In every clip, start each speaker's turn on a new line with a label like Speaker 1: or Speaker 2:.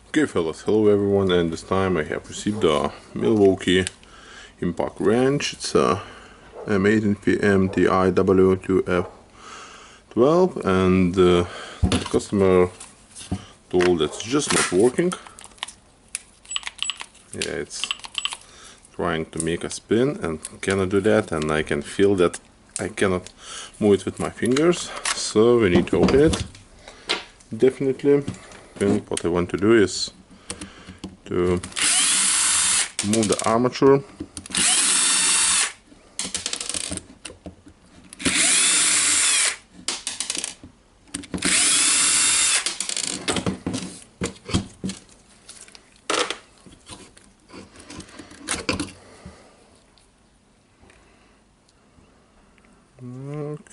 Speaker 1: Okay fellas, hello everyone, and this time I have received a Milwaukee Compact wrench. It's a M18 FIW2F12, and the customer told that it's just not working. Yeah, it's trying to make a spin and cannot do that, and I can feel that I cannot move it with my fingers, so we need to open it. Definitely. What I want to do is to move the armature.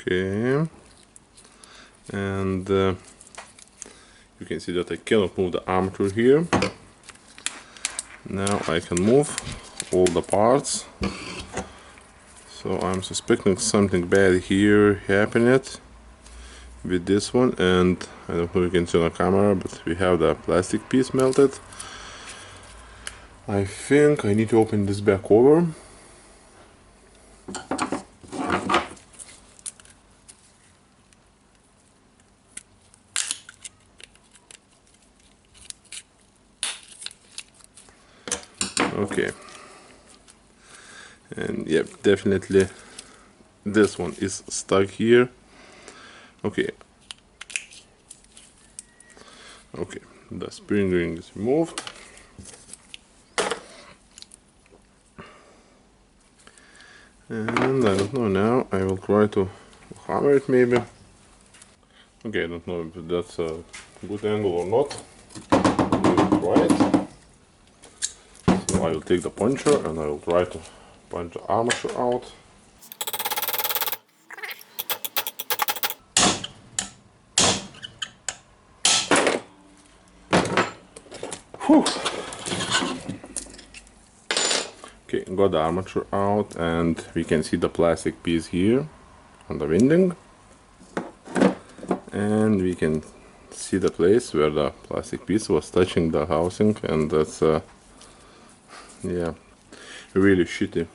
Speaker 1: Okay, and you can see that I cannot move the armature here. Now I can move all the parts, so I'm suspecting something bad here happened with this one, and I don't know if you can see on the camera, but we have the plastic piece melted. I think I need to open this back over. Okay, and yep, definitely this one is stuck here. Okay, the spring ring is removed, and I don't know, now I will try to hammer it maybe. Okay, I don't know if that's a good angle or not. We will try it. So I will take the puncher and I will try to punch the armature out. Whew. Okay, got the armature out, and we can see the plastic piece here on the winding, and we can see the place where the plastic piece was touching the housing, and that's yeah, really shitty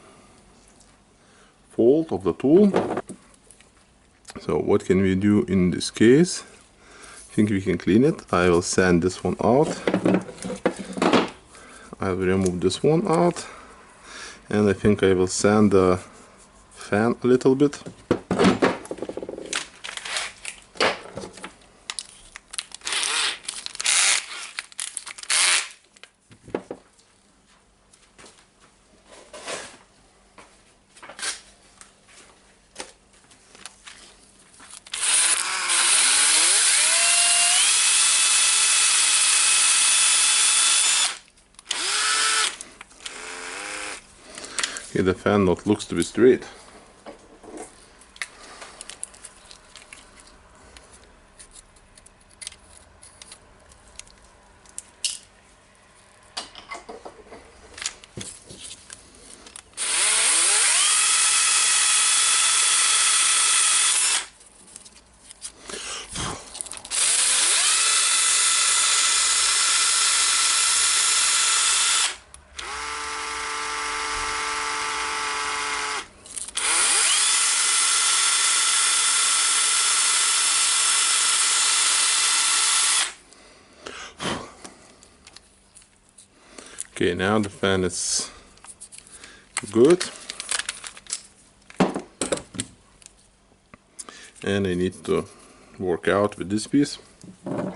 Speaker 1: fault of the tool. So what can we do in this case? I think we can clean it. I will sand this one out. I will remove this one out, and I think I will sand the fan a little bit. Okay, the fan knot looks to be straight. Okay, now the fan is good, and I need to work out with this piece. I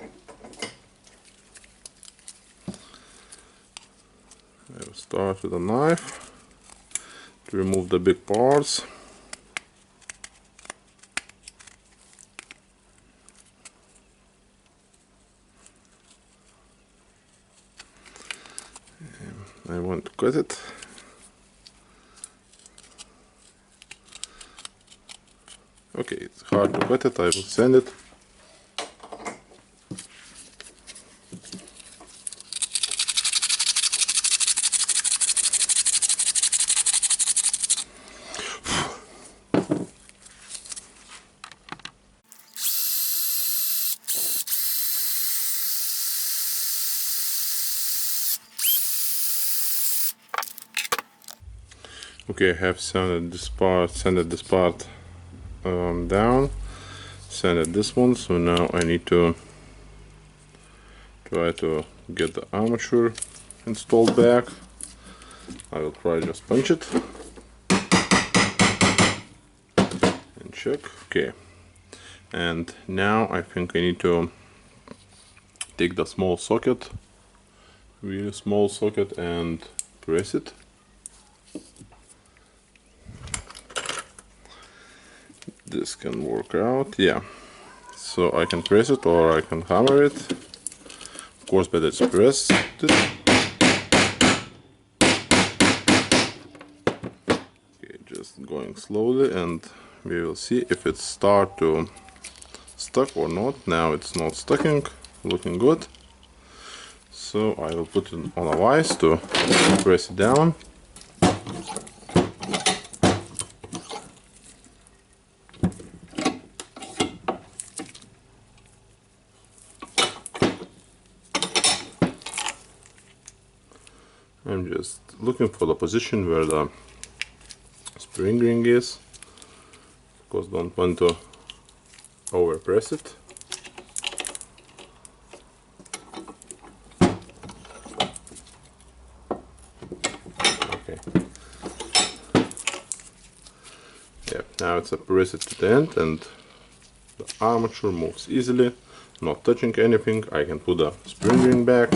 Speaker 1: will start with a knife to remove the big parts. I want to cut it. Okay, it's hard to cut it, I will sand it. Okay, I have sanded this part down, sanded this one, so now I need to try to get the armature installed back. I will try to just punch it and check. Okay, and now I think I need to take the small socket, really small socket, and press it. This can work out, yeah. So I can press it or I can hammer it. Of course, better to press it. Okay, just going slowly, and we will see if it start to stuck or not. Now it's not stucking, looking good. So I will put it on a vise to press it down. I'm just looking for the position where the spring ring is, because don't want to over press it. Okay. Yeah, now it's pressed to the end and the armature moves easily, not touching anything. I can put the spring ring back.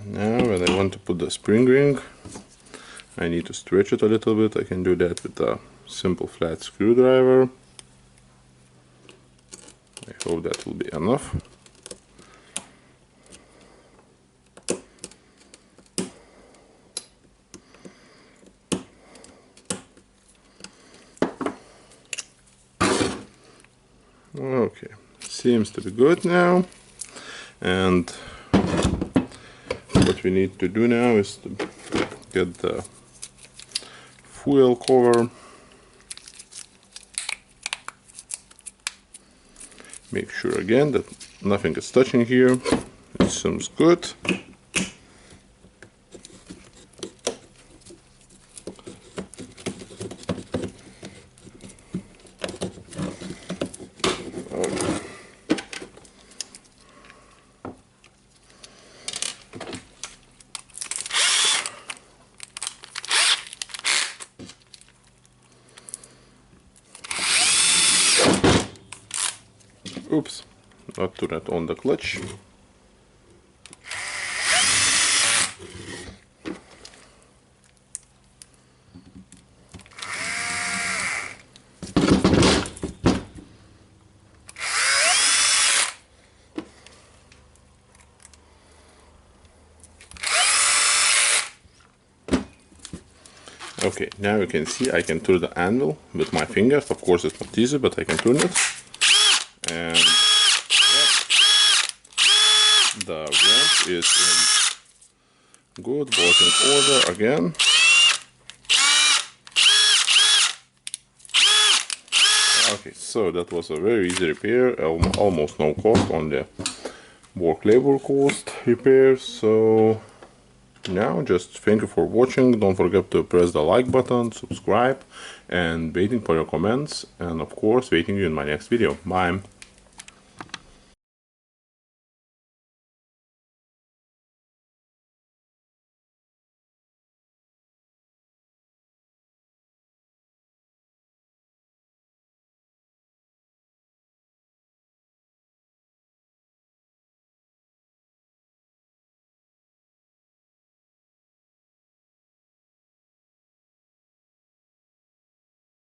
Speaker 1: Now when I want to put the spring ring, I need to stretch it a little bit. I can do that with a simple flat screwdriver. I hope that will be enough. Okay, seems to be good now. And what we need to do now is to get the fuel cover. Make sure again that nothing is touching here. It seems good. Oops, not to that on the clutch. Okay, now you can see I can turn the anvil with my fingers. Of course it's not easy, but I can turn it. And the wrench is in good working order again. Okay, so that was a very easy repair, almost no cost, only work labor cost repair. So now just thank you for watching. Don't forget to press the like button, subscribe, and waiting for your comments, and of course waiting you in my next video. Bye.